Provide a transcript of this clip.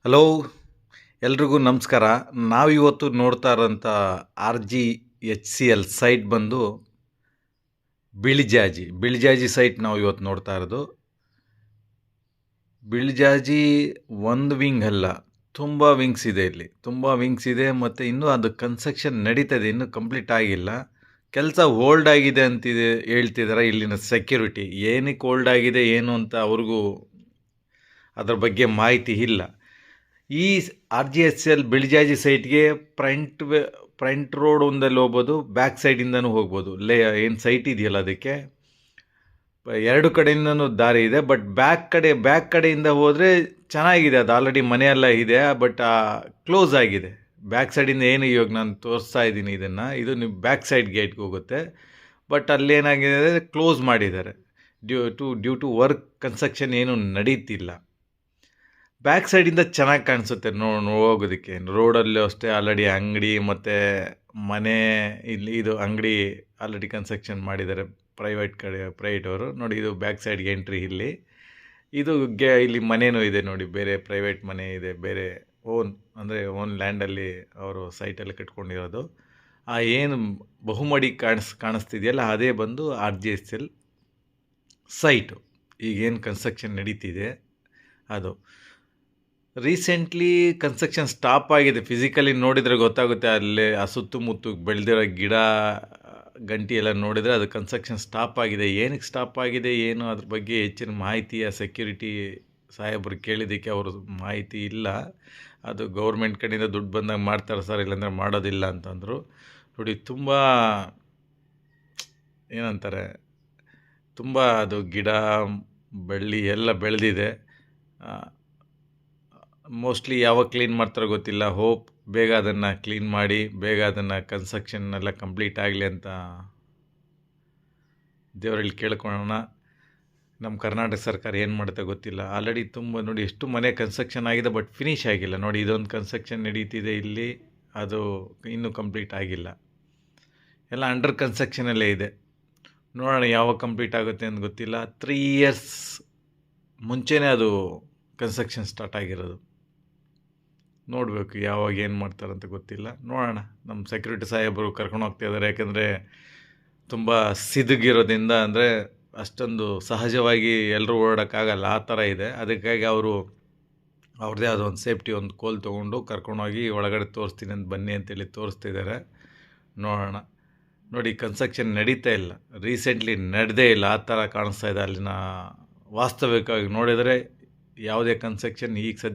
Hello, ಎಲ್ರಿಗೂ ನಮಸ್ಕಾರ. ನಾವಿವತ್ತು ನೋಡ್ತಾ ಇರೋಂಥ RGHCL ಸೈಟ್ ಬಂದು ಬಿಳಿಜಾಜಿ ಸೈಟ್ ನಾವು ಇವತ್ತು ನೋಡ್ತಾ ಇರೋದು. ಬಿಳಿಜಾಜಿ ಒಂದು ವಿಂಗ್ ಅಲ್ಲ, ತುಂಬ ವಿಂಗ್ಸ್ ಇದೆ ಇಲ್ಲಿ. ತುಂಬ ವಿಂಗ್ಸ್ ಇದೆ ಮತ್ತು ಇನ್ನೂ ಅದು ಕನ್ಸ್ಟ್ರಕ್ಷನ್ ನಡೀತದೆ, ಇನ್ನೂ ಕಂಪ್ಲೀಟ್ ಆಗಿಲ್ಲ. ಕೆಲಸ ಹೋಲ್ಡ್ ಆಗಿದೆ ಅಂತಿದೆ ಹೇಳ್ತಿದ್ದಾರೆ ಇಲ್ಲಿನ ಸೆಕ್ಯೂರಿಟಿ. ಏನಕ್ಕೆ ಹೋಲ್ಡ್ ಆಗಿದೆ ಏನು ಅಂತ ಅವ್ರಿಗೂ ಅದ್ರ ಬಗ್ಗೆ ಮಾಹಿತಿ ಇಲ್ಲ. ಈ RGHCL ಬಿಳಿಜಾಜಿ ಸೈಟ್ಗೆ ಫ್ರಂಟ್ ರೋಡ್ ಒಂದಲ್ಲಿ ಹೋಗ್ಬೋದು, ಬ್ಯಾಕ್ ಸೈಡಿಂದನೂ ಹೋಗ್ಬೋದು. ಏನು ಸೈಟ್ ಇದೆಯಲ್ಲ ಅದಕ್ಕೆ ಎರಡು ಕಡೆಯಿಂದನೂ ದಾರಿ ಇದೆ. ಬಟ್ ಬ್ಯಾಕ್ ಕಡೆಯಿಂದ ಹೋದರೆ ಚೆನ್ನಾಗಿದೆ, ಅದು ಆಲ್ರೆಡಿ ಮನೆಯೆಲ್ಲ ಇದೆ. ಬಟ್ ಕ್ಲೋಸ್ ಆಗಿದೆ ಬ್ಯಾಕ್ ಸೈಡಿಂದ. ಏನು ಇವಾಗ ನಾನು ತೋರಿಸ್ತಾ ಇದ್ದೀನಿ ಇದನ್ನು, ಇದು ನೀವು ಬ್ಯಾಕ್ ಸೈಡ್ ಗೇಟ್ಗೆ ಹೋಗುತ್ತೆ. ಬಟ್ ಅಲ್ಲೇನಾಗಿದೆ ಅಂದರೆ ಕ್ಲೋಸ್ ಮಾಡಿದ್ದಾರೆ ಡ್ಯೂ ಟು ವರ್ಕ್, ಕನ್ಸ್ಟ್ರಕ್ಷನ್ ಏನು ನಡೀತಿಲ್ಲ. ಬ್ಯಾಕ್ ಸೈಡಿಂದ ಚೆನ್ನಾಗಿ ಕಾಣಿಸುತ್ತೆ ಹೋಗೋದಕ್ಕೆ. ರೋಡಲ್ಲೂ ಅಷ್ಟೇ ಆಲ್ರೆಡಿ ಅಂಗಡಿ ಮತ್ತು ಮನೆ, ಇದು ಅಂಗಡಿ ಆಲ್ರೆಡಿ ಕನ್ಸ್ಟ್ರಕ್ಷನ್ ಮಾಡಿದ್ದಾರೆ ಪ್ರೈವೇಟ್ ಅವರು. ನೋಡಿ, ಇದು ಬ್ಯಾಕ್ ಸೈಡ್ಗೆ ಎಂಟ್ರಿ. ಇಲ್ಲಿ ಮನೆಯೂ ಇದೆ ನೋಡಿ, ಬೇರೆ ಪ್ರೈವೇಟ್ ಮನೆ ಇದೆ, ಬೇರೆ ಓನ್ ಲ್ಯಾಂಡಲ್ಲಿ ಅವರು ಸೈಟಲ್ಲಿ ಕಟ್ಕೊಂಡಿರೋದು. ಏನು ಬಹುಮಡಿ ಕಾಣಿಸ್ತಿದೆಯಲ್ಲ, ಅದೇ ಬಂದು RGHCL ಸೈಟು. ಈಗೇನು ಕನ್ಸ್ಟ್ರಕ್ಷನ್ ನಡೀತಿದೆ ಅದು. ರೀಸೆಂಟ್ಲಿ ಕನ್ಸ್ಟ್ರಕ್ಷನ್ ಸ್ಟಾಪ್ ಆಗಿದೆ. ಫಿಸಿಕಲಿ ನೋಡಿದರೆ ಗೊತ್ತಾಗುತ್ತೆ, ಅಲ್ಲೇ ಸುತ್ತಮುತ್ತ ಬೆಳೆದಿರೋ ಗಿಡ ಗಂಟಿ ಎಲ್ಲ ನೋಡಿದರೆ ಅದು ಕನ್ಸ್ಟ್ರಕ್ಷನ್ ಸ್ಟಾಪ್ ಆಗಿದೆ. ಏನಕ್ಕೆ ಸ್ಟಾಪ್ ಆಗಿದೆ ಏನು ಅದ್ರ ಬಗ್ಗೆ ಹೆಚ್ಚಿನ ಮಾಹಿತಿಯ ಸೆಕ್ಯೂರಿಟಿ ಸಾಹೇಬರು ಕೇಳಿದ್ದಕ್ಕೆ ಅವರು ಮಾಹಿತಿ ಇಲ್ಲ. ಅದು ಗೌರ್ಮೆಂಟ್ ಕಡೆಯಿಂದ ದುಡ್ಡು ಬಂದಾಗ ಮಾಡ್ತಾರೆ ಸರ್, ಇಲ್ಲಾಂದರೆ ಮಾಡೋದಿಲ್ಲ ಅಂತಂದರು. ನೋಡಿ, ತುಂಬ ಏನಂತಾರೆ, ತುಂಬ ಅದು ಗಿಡ ಬಳ್ಳಿ ಎಲ್ಲ ಬೆಳೆದಿದೆ. ಮೋಸ್ಟ್ಲಿ ಯಾವಾಗ ಕ್ಲೀನ್ ಮಾಡ್ತಾರೋ ಗೊತ್ತಿಲ್ಲ. ಹೋಪ್ ಬೇಗ ಅದನ್ನು ಕ್ಲೀನ್ ಮಾಡಿ, ಬೇಗ ಅದನ್ನು ಕನ್ಸ್ಟ್ರಕ್ಷನ್ ಎಲ್ಲ ಕಂಪ್ಲೀಟ್ ಆಗಲಿ ಅಂತ ದೇವರಲ್ಲಿ ಕೇಳ್ಕೊಳ್ಳೋಣ. ನಮ್ಮ ಕರ್ನಾಟಕ ಸರ್ಕಾರ ಏನು ಮಾಡುತ್ತೆ ಗೊತ್ತಿಲ್ಲ. ಆಲ್ರೆಡಿ ತುಂಬ ನೋಡಿ, ಎಷ್ಟು ಮನೆ ಕನ್ಸ್ಟ್ರಕ್ಷನ್ ಆಗಿದೆ, ಬಟ್ ಫಿನಿಷ್ ಆಗಿಲ್ಲ. ನೋಡಿ, ಇದೊಂದು ಕನ್ಸ್ಟ್ರಕ್ಷನ್ ನಡೀತಿದೆ ಇಲ್ಲಿ, ಅದು ಇನ್ನೂ ಕಂಪ್ಲೀಟ್ ಆಗಿಲ್ಲ. ಎಲ್ಲ ಅಂಡರ್ ಕನ್ಸ್ಟ್ರಕ್ಷನಲ್ಲೇ ಇದೆ. ನೋಡೋಣ ಯಾವಾಗ ಕಂಪ್ಲೀಟ್ ಆಗುತ್ತೆ ಅಂತ ಗೊತ್ತಿಲ್ಲ. 3 ಇಯರ್ಸ್ ಮುಂಚೆನೇ ಅದು ಕನ್ಸ್ಟ್ರಕ್ಷನ್ ಸ್ಟಾರ್ಟ್ ಆಗಿರೋದು. ನೋಡಬೇಕು ಯಾವಾಗ ಏನು ಮಾಡ್ತಾರಂತ ಗೊತ್ತಿಲ್ಲ. ನೋಡೋಣ. ನಮ್ಮ ಸೆಕ್ಯೂರಿಟಿ ಸಾಹೇಬರು ಕರ್ಕೊಂಡು ಹೋಗ್ತಾ ಇದ್ದಾರೆ. ಯಾಕೆಂದರೆ ತುಂಬ ಸಿದುಗಿರೋದ್ರಿಂದ, ಅಂದರೆ ಅಷ್ಟೊಂದು ಸಹಜವಾಗಿ ಎಲ್ಲರೂ ಓಡಾಡೋಕ್ಕಾಗಲ್ಲ, ಆ ಥರ ಇದೆ. ಅದಕ್ಕಾಗಿ ಅವರು ಅವ್ರದ್ದೇ ಆದ ಒಂದು ಸೇಫ್ಟಿ ಒಂದು ಕೋಲ್ ತೊಗೊಂಡು ಕರ್ಕೊಂಡೋಗಿ ಒಳಗಡೆ ತೋರಿಸ್ತೀನಿ ಅಂತ ಬನ್ನಿ ಅಂತೇಳಿ ತೋರಿಸ್ತಿದ್ದಾರೆ. ನೋಡೋಣ. ನೋಡಿ, ಕನ್ಸ್ಟ್ರಕ್ಷನ್ ನಡೀತಾ ಇಲ್ಲ, ರೀಸೆಂಟ್ಲಿ ನಡೆದೇ ಇಲ್ಲ, ಆ ಥರ ಕಾಣಿಸ್ತಾ ಇದೆ. ಅಲ್ಲಿನ ವಾಸ್ತವಿಕವಾಗಿ ನೋಡಿದರೆ ಯಾವುದೇ ಕನ್ಸ್ಟ್ರಕ್ಷನ್ ಈಗ